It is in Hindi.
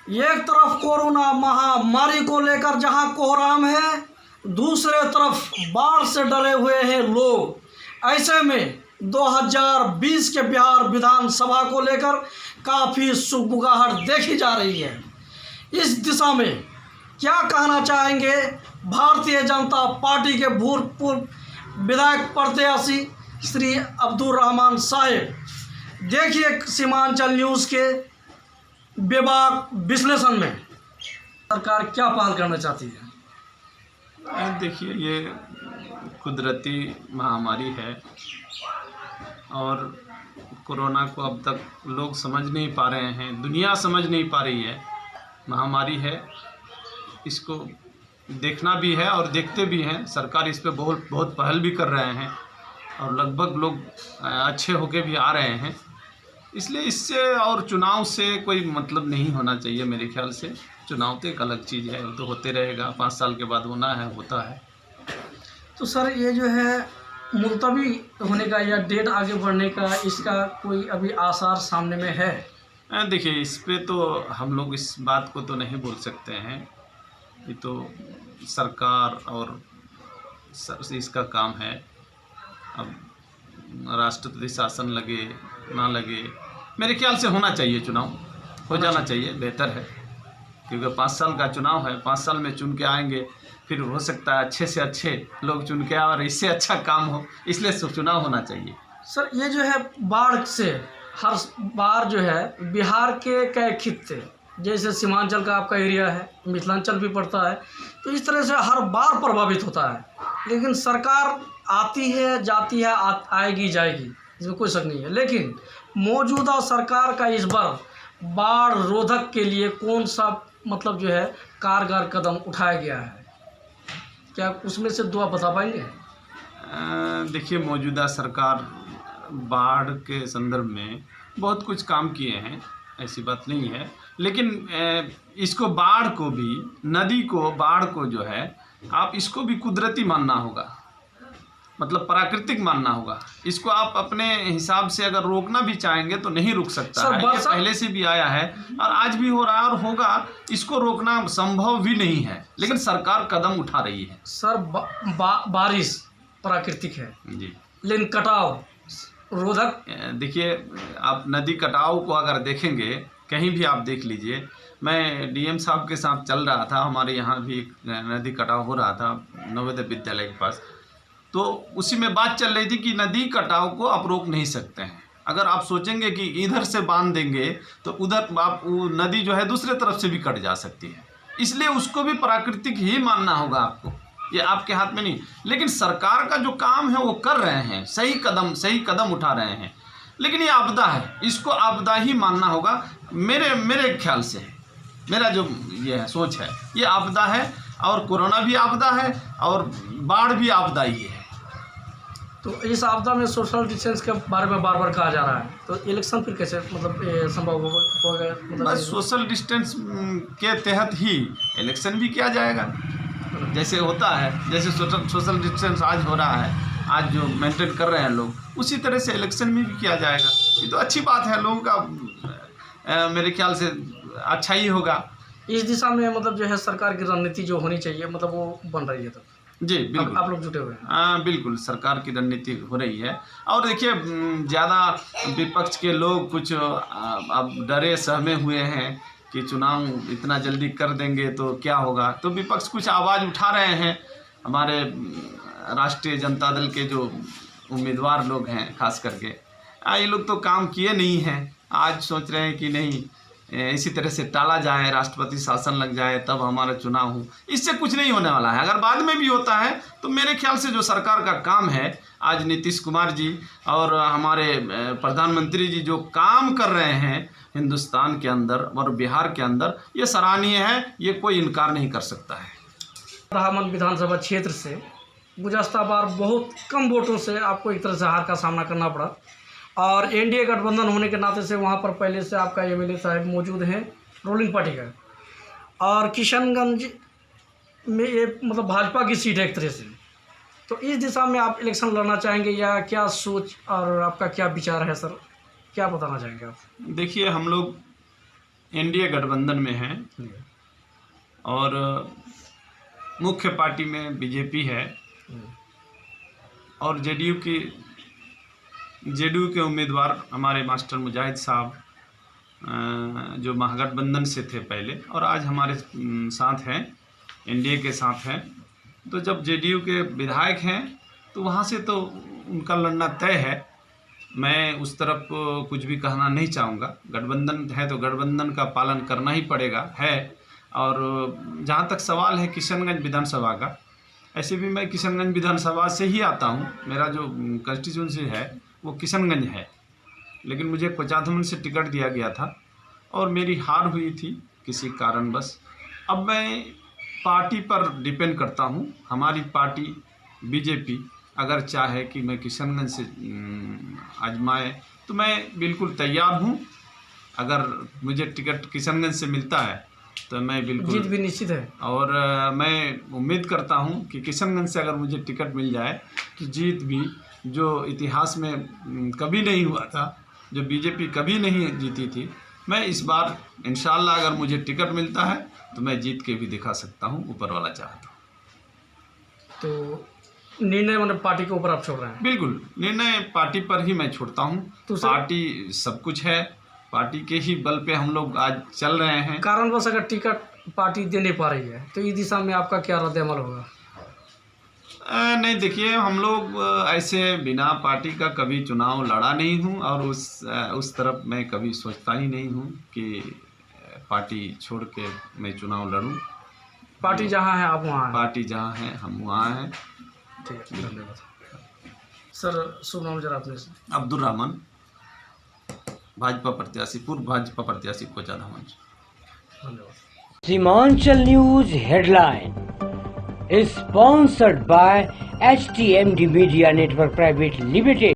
एक तरफ कोरोना महामारी को लेकर जहां कोहराम है, दूसरे तरफ बाढ़ से डरे हुए हैं लोग। ऐसे में 2020 के बिहार विधानसभा को लेकर काफ़ी सुगबुगाहट देखी जा रही है। इस दिशा में क्या कहना चाहेंगे भारतीय जनता पार्टी के भूतपूर्व विधायक प्रत्याशी श्री अब्दुल रहमान साहेब? देखिए सीमांचल न्यूज़ के बेबाक विश्लेषण में सरकार क्या पहल करना चाहती है। देखिए, ये कुदरती महामारी है और कोरोना को अब तक लोग समझ नहीं पा रहे हैं, दुनिया समझ नहीं पा रही है। महामारी है, इसको देखना भी है और देखते भी हैं। सरकार इस पे बहुत पहल भी कर रहे हैं और लगभग लोग अच्छे होके भी आ रहे हैं। इसलिए इससे और चुनाव से कोई मतलब नहीं होना चाहिए मेरे ख्याल से। चुनाव तो एक अलग चीज़ है, तो होते रहेगा, 5 साल के बाद होना है, होता है। तो सर ये जो है मुलतवी होने का या डेट आगे बढ़ने का, इसका कोई अभी आसार सामने में है? देखिए, इस पे तो हम लोग इस बात को तो नहीं बोल सकते हैं। ये तो सरकार और इसका काम है। अब राष्ट्रपति शासन लगे ना लगे, मेरे ख्याल से होना चाहिए, चुनाव हो जाना चाहिए, बेहतर है। क्योंकि 5 साल का चुनाव है, 5 साल में चुन के आएंगे, फिर हो सकता है अच्छे से अच्छे लोग चुन के आए और इससे अच्छा काम हो, इसलिए चुनाव होना चाहिए। सर ये जो है बाढ़ से हर बार जो है बिहार के कई खित्ते, जैसे सीमांचल का आपका एरिया है, मिथिलांचल भी पड़ता है, तो इस तरह से हर बार प्रभावित होता है। लेकिन सरकार आती है जाती है, आएगी जाएगी, इसमें कोई शक नहीं है। लेकिन मौजूदा सरकार का इस बार बाढ़ रोधक के लिए कौन सा मतलब जो है कारगर कदम उठाया गया है, क्या उसमें से 2 आप बता पाएंगे? देखिए, मौजूदा सरकार बाढ़ के संदर्भ में बहुत कुछ काम किए हैं, ऐसी बात नहीं है। लेकिन इसको बाढ़ को भी, नदी को, बाढ़ को जो है आप इसको भी कुदरती मानना होगा, मतलब प्राकृतिक मानना होगा। इसको आप अपने हिसाब से अगर रोकना भी चाहेंगे तो नहीं रुक सकता है। ये पहले से भी आया है और आज भी हो रहा है और होगा। इसको रोकना संभव भी नहीं है, लेकिन सरकार कदम उठा रही है। सर बारिश प्राकृतिक है जी, लेकिन कटाव रोधक। देखिए, आप नदी कटाव को अगर देखेंगे, कहीं भी आप देख लीजिए। मैं डीएम साहब के साथ चल रहा था, हमारे यहाँ भी नदी कटाव हो रहा था नवोदय विद्यालय के पास, तो उसी में बात चल रही थी कि नदी कटाव को आप रोक नहीं सकते हैं। अगर आप सोचेंगे कि इधर से बांध देंगे तो उधर आप वो नदी जो है दूसरे तरफ से भी कट जा सकती है। इसलिए उसको भी प्राकृतिक ही मानना होगा आपको, ये आपके हाथ में नहीं। लेकिन सरकार का जो काम है वो कर रहे हैं, सही कदम उठा रहे हैं। लेकिन ये आपदा है, इसको आपदा ही मानना होगा मेरे ख्याल से। मेरा जो ये है सोच है, ये आपदा है और कोरोना भी आपदा है और बाढ़ भी आपदा ही है। तो इस आपदा में सोशल डिस्टेंस के बारे में बार बार कहा जा रहा है, तो इलेक्शन फिर कैसे मतलब संभव होगा? मतलब सोशल डिस्टेंस के तहत ही इलेक्शन भी किया जाएगा, जैसे होता है, जैसे सोशल डिस्टेंस आज हो रहा है, आज जो मेंटेन कर रहे हैं लोग, उसी तरह से इलेक्शन में भी किया जाएगा। ये तो अच्छी बात है, लोगों का मेरे ख्याल से अच्छा ही होगा। इस दिशा में मतलब जो है सरकार की रणनीति जो होनी चाहिए, मतलब वो बन रही है। तो जी बिल्कुल, आप लोग जुटे हुए हैं। हाँ बिल्कुल, सरकार की रणनीति हो रही है। और देखिए, ज़्यादा विपक्ष के लोग कुछ अब डरे सहमे हुए हैं कि चुनाव इतना जल्दी कर देंगे तो क्या होगा, तो विपक्ष कुछ आवाज़ उठा रहे हैं। हमारे राष्ट्रीय जनता दल के जो उम्मीदवार लोग हैं खास करके, ये लोग तो काम किए नहीं हैं। आज सोच रहे हैं कि नहीं, इसी तरह से टाला जाए, राष्ट्रपति शासन लग जाए तब हमारा चुनाव हो। इससे कुछ नहीं होने वाला है। अगर बाद में भी होता है तो मेरे ख्याल से जो सरकार का काम है, आज नीतीश कुमार जी और हमारे प्रधानमंत्री जी जो काम कर रहे हैं हिंदुस्तान के अंदर और बिहार के अंदर, ये सराहनीय है, ये कोई इनकार नहीं कर सकता है। रामन विधानसभा क्षेत्र से गुज़श्ता बार बहुत कम वोटों से आपको एक तरह से हार का सामना करना पड़ा, और एनडीए गठबंधन होने के नाते से वहाँ पर पहले से आपका एमएलए साहब मौजूद हैं रूलिंग पार्टी का, और किशनगंज में ये मतलब भाजपा की सीट है एक तरह से। तो इस दिशा में आप इलेक्शन लड़ना चाहेंगे या क्या सोच और आपका क्या विचार है सर, क्या बताना चाहेंगे आप? देखिए, हम लोग एनडीए गठबंधन में हैं और मुख्य पार्टी में बीजेपी है और जेडीयू के उम्मीदवार हमारे मास्टर मुजाहिद साहब जो महागठबंधन से थे पहले और आज हमारे साथ हैं, एनडीए के साथ हैं। तो जब जेडीयू के विधायक हैं तो वहाँ से तो उनका लड़ना तय है। मैं उस तरफ कुछ भी कहना नहीं चाहूँगा। गठबंधन है तो गठबंधन का पालन करना ही पड़ेगा है। और जहाँ तक सवाल है किशनगंज विधानसभा का, ऐसे भी मैं किशनगंज विधानसभा से ही आता हूँ। मेरा जो कंस्टिट्यूंसी है वो किशनगंज है, लेकिन मुझे कोचाधमन से टिकट दिया गया था और मेरी हार हुई थी किसी कारणवश। अब मैं पार्टी पर डिपेंड करता हूँ। हमारी पार्टी बीजेपी अगर चाहे कि मैं किशनगंज से आजमाए तो मैं बिल्कुल तैयार हूँ। अगर मुझे टिकट किशनगंज से मिलता है तो मैं बिल्कुल, जीत भी निश्चित है। और मैं उम्मीद करता हूँ कि किशनगंज से अगर मुझे टिकट मिल जाए तो जीत भी, जो इतिहास में कभी नहीं हुआ था, जो बीजेपी कभी नहीं जीती थी, मैं इस बार इंशाल्लाह अगर मुझे टिकट मिलता है तो मैं जीत के भी दिखा सकता हूँ, ऊपर वाला चाहता हूँ। तो निर्णय मतलब पार्टी के ऊपर आप छोड़ रहे हैं? बिल्कुल, निर्णय पार्टी पर ही मैं छोड़ता हूँ। तो पार्टी सब कुछ है, पार्टी के ही बल पे हम लोग आज चल रहे हैं। कारणवश अगर टिकट पार्टी दे नहीं पा रही है तो इस दिशा में आपका क्या रद्द-ए-अमल होगा? नहीं, देखिए, हम लोग ऐसे बिना पार्टी का कभी चुनाव लड़ा नहीं हूँ और उस तरफ मैं कभी सोचता ही नहीं हूँ कि पार्टी छोड़ के मैं चुनाव लड़ूँ। पार्टी जहाँ है आप वहाँ हैं? पार्टी जहाँ है हम वहाँ हैं। ठीक है, धन्यवाद। सर शुभ नाम जरा अपने से? अब्दुल रहमान, भाजपा प्रत्याशी, पूर्व भाजपा प्रत्याशी कोचाधमन। धन्यवाद। Seemanchal news headline is sponsored by HTMD Media Network Private Limited.